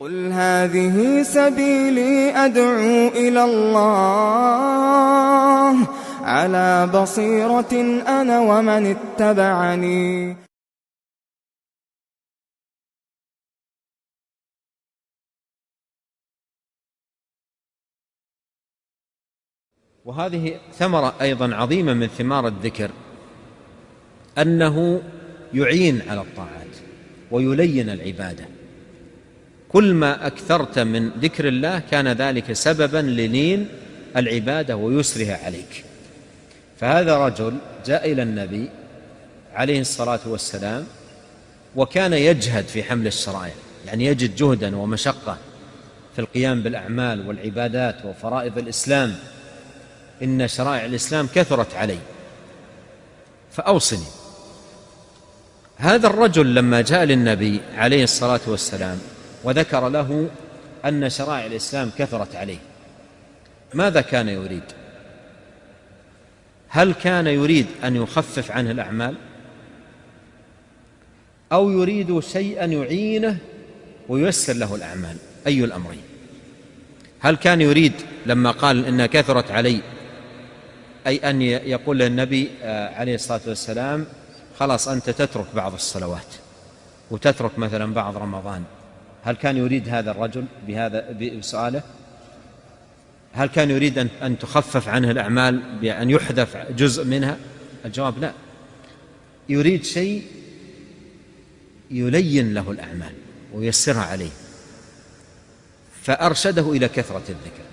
قل هذه سبيلي أدعو إلى الله على بصيرة أنا ومن اتبعني. وهذه ثمرة أيضا عظيمة من ثمار الذكر، أنه يعين على الطاعات ويلين العبادة. كل ما أكثرت من ذكر الله كان ذلك سببا للين العبادة ويسرها عليك. فهذا رجل جاء إلى النبي عليه الصلاة والسلام وكان يجهد في حمل الشرائع، يعني يجد جهدا ومشقة في القيام بالأعمال والعبادات وفرائض الإسلام. إن شرائع الإسلام كثرت علي فأوصني. هذا الرجل لما جاء للنبي عليه الصلاة والسلام وذكر له أن شرائع الإسلام كثرت عليه، ماذا كان يريد؟ هل كان يريد أن يخفف عنه الأعمال، أو يريد شيئا يعينه وييسر له الأعمال؟ أي الأمرين؟ هل كان يريد لما قال إنها كثرت علي أي أن يقول للنبي عليه الصلاة والسلام خلاص أنت تترك بعض الصلوات وتترك مثلا بعض رمضان؟ هل كان يريد هذا الرجل بهذا بسؤاله؟ هل كان يريد أن تخفف عنه الأعمال بأن يحذف جزء منها؟ الجواب لا، يريد شيء يلين له الأعمال وييسرها عليه، فأرشده إلى كثرة الذكر.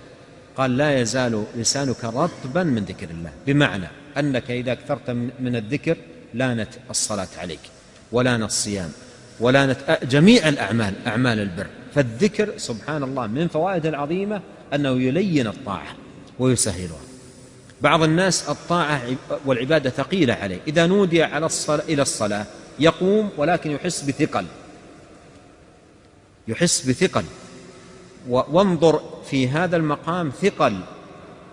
قال لا يزال لسانك رطبا من ذكر الله، بمعنى أنك إذا أكثرت من الذكر لانت الصلاة عليك ولانت الصيام ولانت جميع الأعمال، أعمال البر. فالذكر سبحان الله من فوائد العظيمة أنه يلين الطاعة ويسهلها. بعض الناس الطاعة والعبادة ثقيلة عليه، إذا نودي إلى الصلاة يقوم ولكن يحس بثقل. وانظر في هذا المقام ثقل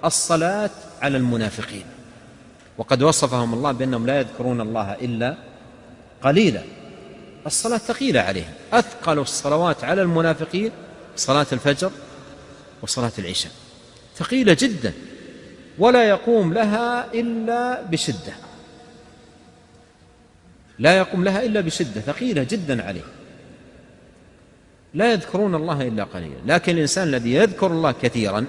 الصلاة على المنافقين، وقد وصفهم الله بأنهم لا يذكرون الله إلا قليلا. الصلاة ثقيلة عليهم، أثقل الصلوات على المنافقين صلاة الفجر وصلاة العشاء، ثقيلة جدا، ولا يقوم لها إلا بشدة، لا يقوم لها إلا بشدة، ثقيلة جدا عليه، لا يذكرون الله إلا قليلا. لكن الإنسان الذي يذكر الله كثيرا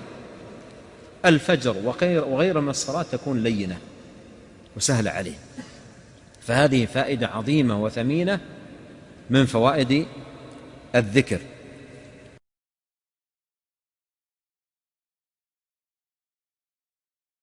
الفجر وغير من الصلاة تكون لينة وسهلة عليه. فهذه فائدة عظيمة وثمينة من فوائد الذكر.